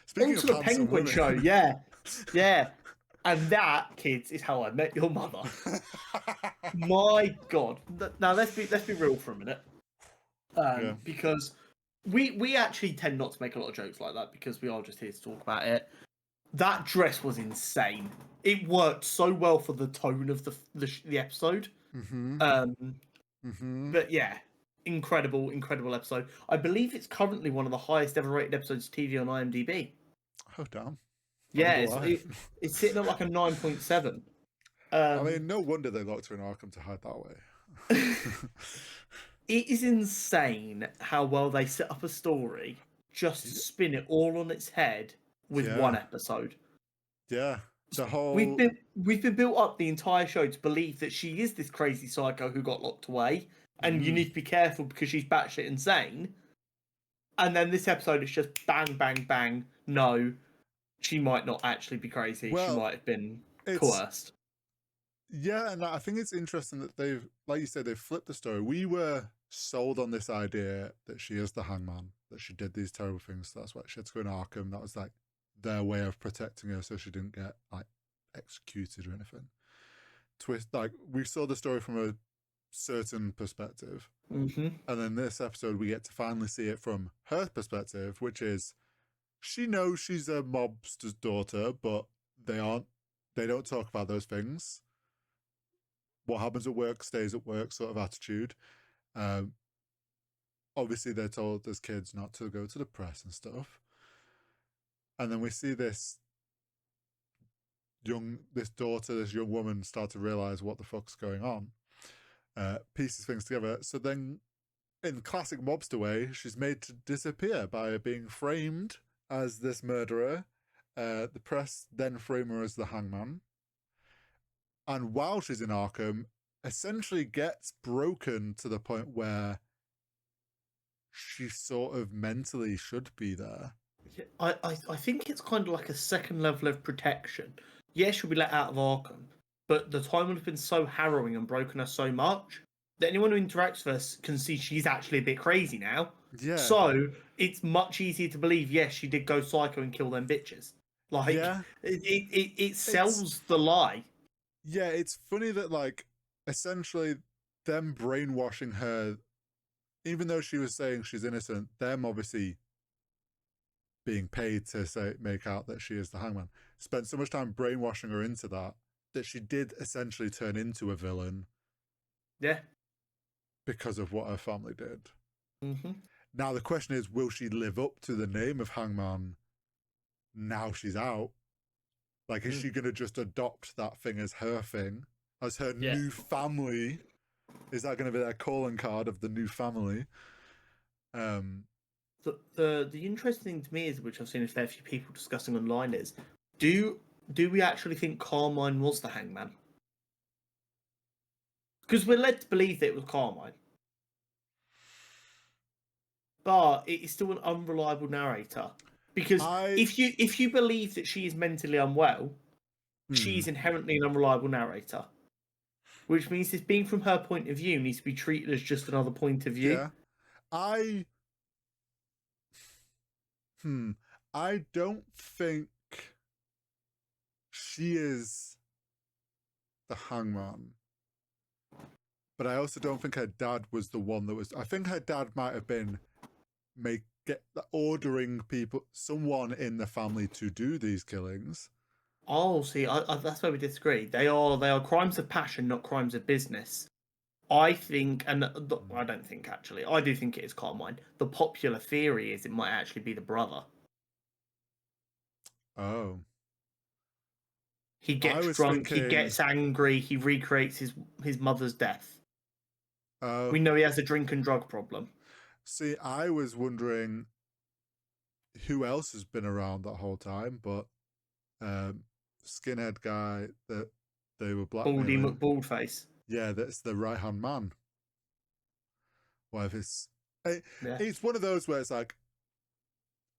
Speaking of Ultimate handsome Penguin women. show, yeah. Yeah. And that, kids, is how I met your mother. My God. Now let's be real for a minute. Yeah. Because we actually tend not to make a lot of jokes like that because we are just here to talk about it. That dress was insane. It worked so well for the tone of the episode. Mm-hmm. Mm-hmm. But yeah, incredible episode. I believe it's currently one of the highest ever rated episodes of TV on IMDb. Oh, damn. I Yeah, wonder why. it's sitting at like a 9.7. I mean, no wonder they locked her in Arkham to hide that way. It is insane how well they set up a story just to spin it all on its head with one episode. Yeah. The We've whole... been built up the entire show to believe that she is this crazy psycho who got locked away, and you need to be careful because she's batshit insane. And then this episode is just bang, bang, bang. No, she might not actually be crazy. She might have been coerced. Yeah, and I think it's interesting that they've, like you said, they've flipped the story. We were sold on this idea that she is the hangman, that she did these terrible things. So that's why she had to go in Arkham. That was like their way of protecting her so she didn't get like executed or anything. Twist, like we saw the story from a certain perspective. Mm-hmm. And then this episode, we get to finally see it from her perspective, which is she knows she's a mobster's daughter, but they don't talk about those things. What happens at work stays at work sort of attitude. Obviously, they're told as kids not to go to the press and stuff. And then we see this young woman start to realize what the fuck's going on. Pieces things together. So then, in classic mobster way, she's made to disappear by being framed as this murderer. The press then frame her as the hangman. And while she's in Arkham, essentially gets broken to the point where she sort of mentally should be there. I think it's kind of like a second level of protection. Yes, she'll be let out of Arkham, but the time would have been so harrowing and broken her so much that anyone who interacts with us can see she's actually a bit crazy now. Yeah. So it's much easier to believe, yes, she did go psycho and kill them bitches. Like, yeah. It sells the lie. Yeah, it's funny that, like, essentially them brainwashing her, even though she was saying she's innocent, them obviously being paid to make out that she is the hangman, spent so much time brainwashing her into that she did essentially turn into a villain. Yeah. Because of what her family did. Mm-hmm. Now the question is, will she live up to the name of hangman now she's out? Like, is she going to just adopt that thing as her thing, as her new family? Is that going to be their calling card of the new family? The interesting thing to me is, which I've seen a fair few people discussing online, is do we actually think Carmine was the hangman? Because we're led to believe that it was Carmine, but it is still an unreliable narrator. Because if you believe that she is mentally unwell, she's inherently an unreliable narrator. Which means this being from her point of view needs to be treated as just another point of view. Yeah. I don't think she is the hangman. But I also don't think her dad was the one that was... I think her dad might have been ordering someone in the family to do these killings. Oh, see, that's where we disagree. They are crimes of passion, not crimes of business. I think, and I don't think actually, I do think it is Carmine. The popular theory is it might actually be the brother. Oh. He gets drunk, he gets angry, he recreates his mother's death. We know he has a drink and drug problem. See, I was wondering who else has been around that whole time, but skinhead guy that they were blackmailing. Baldy McBaldface. Yeah, that's the right-hand man. Well, it's one of those where it's like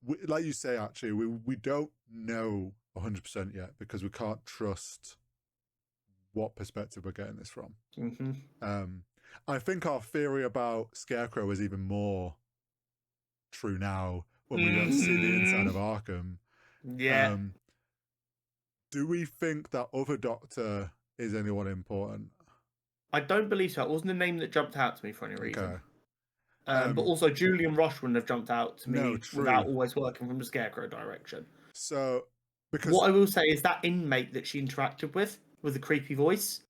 you say, actually, we don't know 100% yet because we can't trust what perspective we're getting this from. Mm-hmm. I think our theory about Scarecrow is even more true now when we don't see the inside of Arkham. Yeah. Um, do we think that other Doctor is anyone important? I don't believe so. It wasn't a name that jumped out to me for any reason. Okay. But also, Julian Rush wouldn't have jumped out to No, me true. without always working from the Scarecrow direction. So, because What I will say is that inmate that she interacted with the creepy voice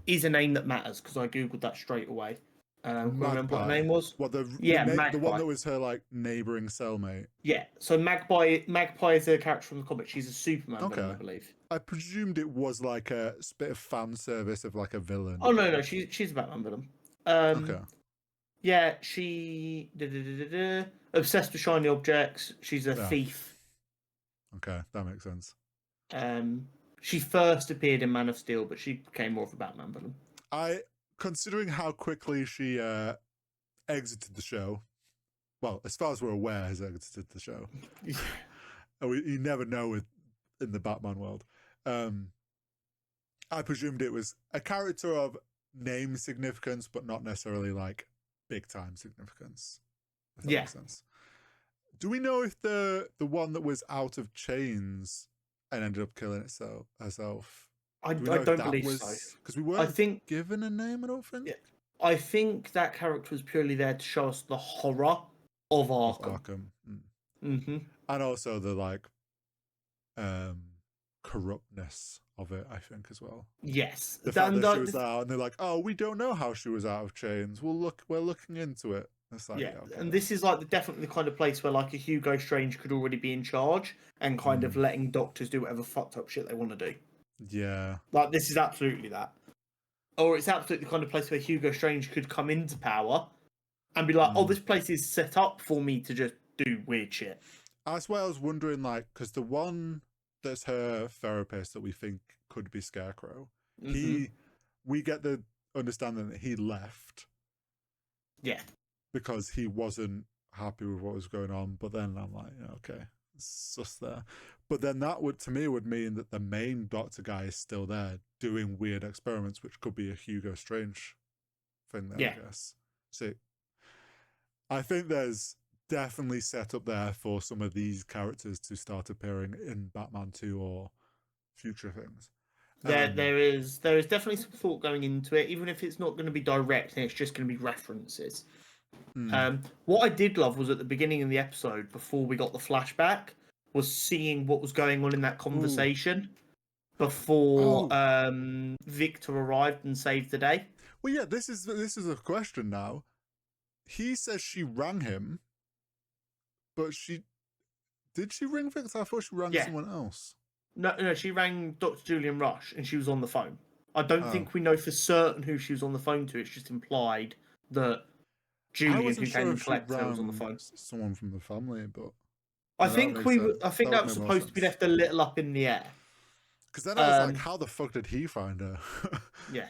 is a name that matters because I googled that straight away. Can I remember what her Magpie, name was? what Yeah, the one Magpie. that was her like neighboring cellmate. Yeah, so Magpie is a character from the comic. She's a Superman villain, Okay. I believe. I presumed it was like a bit of fan service of like a villain. Oh no, she's a Batman villain. Okay. Yeah, she obsessed with shiny objects. She's a Yeah. thief. Okay, that makes sense. She first appeared in Man of Steel, but she became more of a Batman villain. Considering how quickly she exited the show, well, as far as we're aware, has exited the show. You never know in the Batman world. I presumed it was a character of name significance, but not necessarily like big time significance. If that makes sense. Do we know if the one that was out of chains and ended up killing herself? I don't believe so. Because we weren't given a name, I don't think. Yeah, I think that character was purely there to show us the horror of Arkham. Mm-hmm. And also the like corruptness of it, I think, as well. Yes. The fact that she was out and they're like, oh, we don't know how she was out of chains. We're looking into it. It's like, yeah, okay. And this is like definitely the kind of place where like a Hugo Strange could already be in charge and kind of letting doctors do whatever fucked up shit they want to do. Yeah. Like this is absolutely that. Or it's absolutely the kind of place where Hugo Strange could come into power and be like, oh, this place is set up for me to just do weird shit. That's why I was wondering, like, because the one that's her therapist that we think could be Scarecrow, we get the understanding that he left. Yeah. Because he wasn't happy with what was going on. But then I'm like, okay, it's just there. But then that would mean that the main Doctor guy is still there doing weird experiments, which could be a Hugo Strange thing there, I guess. So I think there's definitely set up there for some of these characters to start appearing in Batman 2 or future things. There is definitely some thought going into it, even if it's not going to be direct and it's just going to be references. What I did love was at the beginning of the episode, before we got the flashback, was seeing what was going on in that conversation before Victor arrived and saved the day. Well, yeah, this is a question now. He says she rang him, but did she ring Victor? I thought she rang someone else. No, she rang Dr. Julian Rush and she was on the phone. I don't think we know for certain who she was on the phone to. It's just implied that Julian, who came and collected her, was on the phone. Someone from the family, but I think that was supposed to be left a little up in the air. Because then I was like, how the fuck did he find her? Yeah.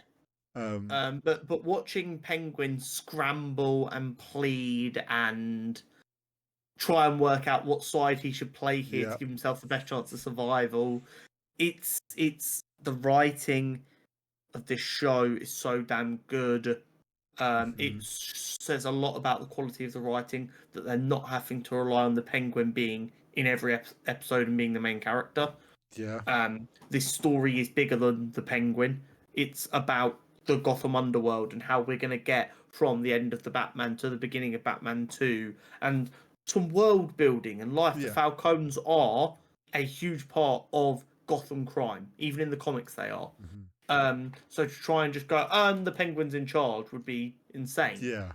But watching Penguin scramble and plead and try and work out what side he should play here to give himself the best chance of survival, it's the writing of this show is so damn good. It says a lot about the quality of the writing, that they're not having to rely on the Penguin being in every episode and being the main character. Yeah. This story is bigger than the Penguin. It's about the Gotham underworld and how we're going to get from the end of the Batman to the beginning of Batman 2, and some world building and life. The Falcones are a huge part of Gotham crime. Even in the comics they are. So to try and just go, the Penguin's in charge would be insane. Yeah.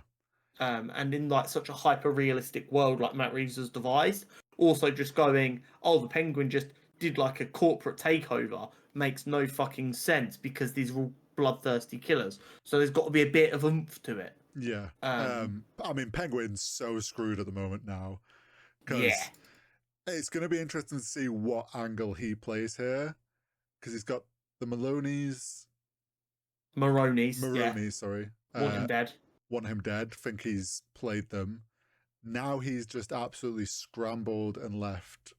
And in like such a hyper realistic world like Matt Reeves has devised, also just going, the Penguin just did like a corporate takeover makes no fucking sense because these are all bloodthirsty killers. So there's got to be a bit of oomph to it. Yeah. I mean, Penguin's so screwed at the moment now. Because it's going to be interesting to see what angle he plays here. Because he's got the Maroni's, sorry. Want him dead. Want him dead. Think he's played them. Now he's just absolutely scrambled and left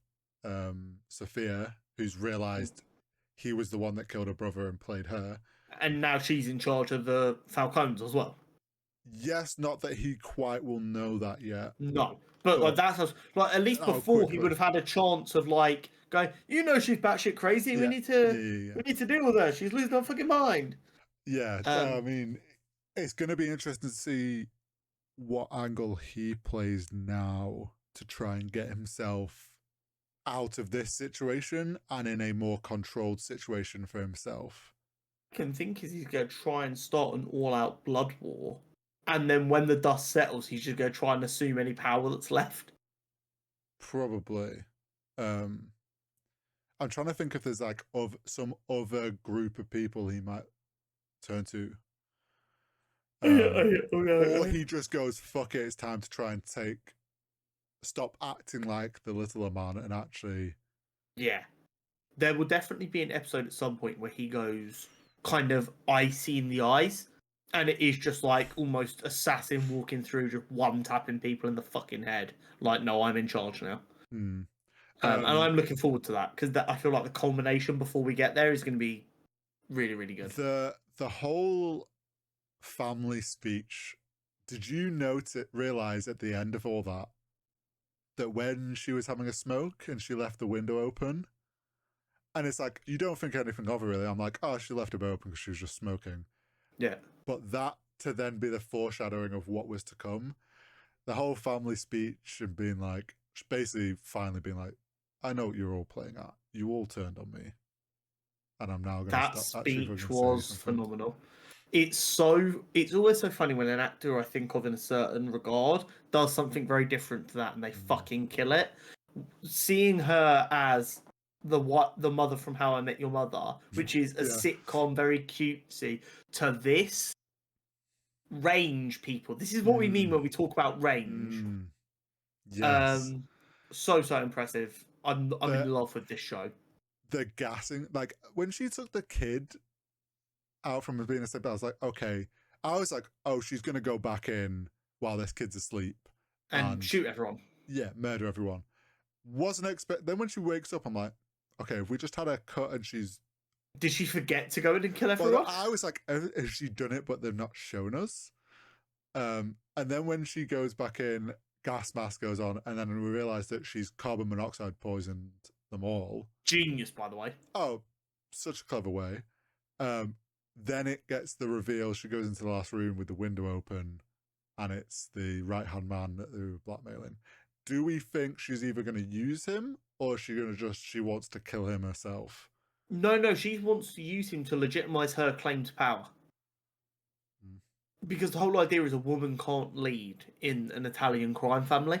Sofia, who's realised he was the one that killed her brother and played her. And now she's in charge of the Falcons as well. Yes, not that he quite will know that yet. No, but like that's like at least before he would have had a chance of like going, "You know she's batshit crazy. We Yeah, need yeah, to yeah, we need to deal with her. She's losing her fucking mind." yeah. I Um, mean, it's going to be interesting to see what angle he plays now to try and get himself out of this situation and in a more controlled situation for himself. I can think is he's going to try and start an all-out blood war, and then when the dust settles, he's just going to try and assume any power that's left. Probably. Um, I'm trying to think if there's like of some other group of people he might turn to. Or he just goes, fuck it, it's time to try and stop acting like the littler man and actually. Yeah, there will definitely be an episode at some point where he goes kind of icy in the eyes, and it is just like almost assassin walking through, just one tapping people in the fucking head. Like, no, I'm in charge now. Hmm. And I'm looking forward to that because I feel like the culmination before we get there is going to be really, really good. The whole family speech. Did you realize at the end of all that when she was having a smoke and she left the window open, and it's like you don't think anything of her really. I'm like, oh, she left it open because she was just smoking. Yeah. But that to then be the foreshadowing of what was to come. The whole family speech and being like, basically finally being like, I know what you're all playing at. You all turned on me. And I'm now going to That stop actually speech fucking say was something. phenomenal. It's always so funny when an actor I think of in a certain regard does something very different to that and they fucking kill it. Seeing her as the mother from How I Met Your Mother, which is a Yeah. sitcom, very cutesy, to this range, people. This is what we mean when we talk about range. Yes. So impressive. I'm The in love with this show. the gassing, like when she took the kid out from being asleep, I was like, okay. I was like, oh, she's gonna go back in while this kid's asleep And shoot everyone. yeah, murder everyone. Wasn't expect. Then when she wakes up, I'm like, okay, if we just had a cut and she's. Did she forget to go in and kill Well, everyone? I was like, has she done it? But they've not shown us. And then when she goes back in, gas mask goes on, and then we realize that she's carbon monoxide poisoned them all. Genius, by the way. Oh, such a clever way. Then it gets the reveal. She goes into the last room with the window open, and it's the right hand man that they were blackmailing. Do we think she's either going to use him or is she going to she wants to kill him herself? No, she wants to use him to legitimize her claim to power. Because the whole idea is a woman can't lead in an Italian crime family.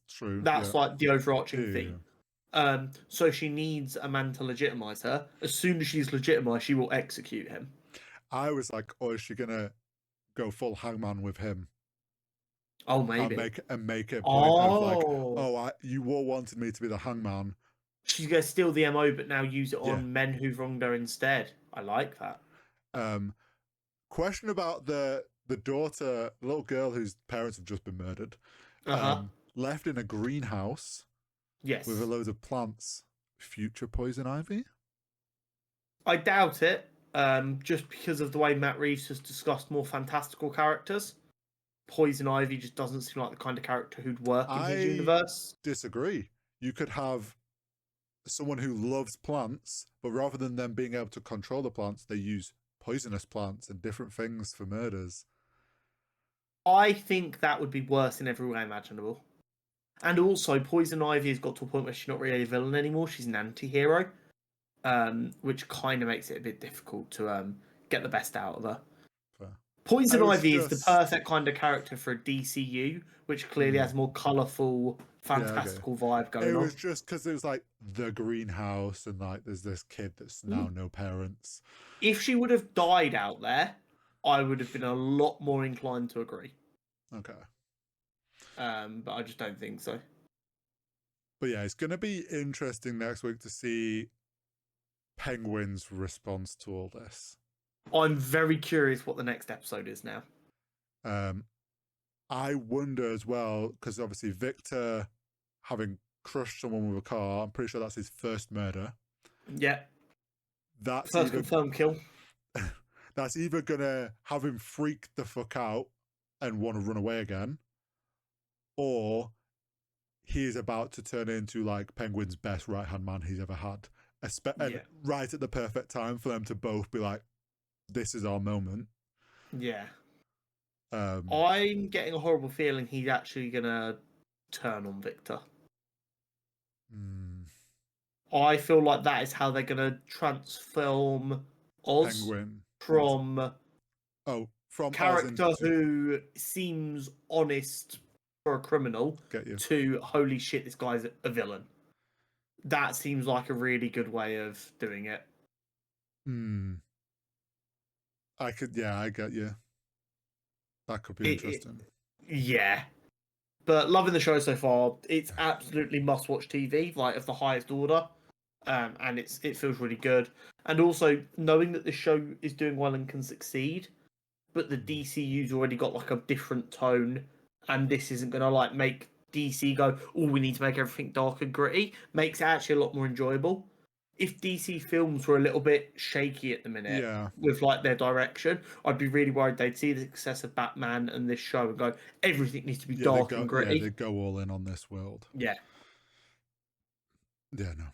True. That's yeah. like the overarching Yeah, theme. So she needs a man to legitimize her. As soon as she's legitimized, she will execute him. I was like, oh, is she going to go full hangman with him? Oh, maybe. And make a point of like, Oh, you all wanted me to be the hangman. she's going to steal the MO, but now use it on men who've wronged her instead. I like that. Question about the daughter, the little girl whose parents have just been murdered, left in a greenhouse. Yes. With a load of plants. Future poison ivy? I doubt it. Just because of the way Matt Reeves has discussed more fantastical characters. Poison Ivy just doesn't seem like the kind of character who'd work in his universe. Disagree. You could have someone who loves plants, but rather than them being able to control the plants, they use poisonous plants and different things for murders. I think that would be worse in every way imaginable. And also, Poison Ivy has got to a point where she's not really a villain anymore. She's an anti-hero, which kind of makes it a bit difficult to get the best out of her. Fair. Poison Ivy is the perfect kind of character for a DCU, which clearly has more colourful, fantastical vibe going on. It was just because it was like the greenhouse and like there's this kid that's now no parents. If she would have died out there, I would have been a lot more inclined to agree. Okay. But I just don't think so. But yeah, it's going to be interesting next week to see Penguin's response to all this. I'm very curious what the next episode is now. I wonder as well, because obviously Victor having crushed someone with a car, I'm pretty sure that's his first murder. Yeah. That's first confirmed kill. That's either going to have him freak the fuck out and want to run away again, or he's about to turn into like Penguin's best right hand man he's ever had. And Yeah. right at the perfect time for them to both be like, this is our moment. Yeah. Um, I'm getting a horrible feeling he's actually gonna turn on Victor. mm, I feel like that is how they're gonna transform Oz Penguin into, from from Oz character into, who seems honest for a criminal get you. to holy shit, this guy's a villain. That seems like a really good way of doing it. I get you. That could be It, it interesting. yeah. But loving the show so far. It's absolutely must-watch TV, like of the highest order, and it feels really good. And also knowing that the show is doing well and can succeed, but the DCU's already got like a different tone, and this isn't gonna like make DC go, oh, we need to make everything dark and gritty. Makes it actually a lot more enjoyable. If DC films were a little bit shaky at the minute Yeah. with like their direction, I'd be really worried they'd see the success of Batman and this show and go, everything needs to be Yeah, they dark go. and Yeah, gritty. they go all in on this world. Yeah. Yeah, no.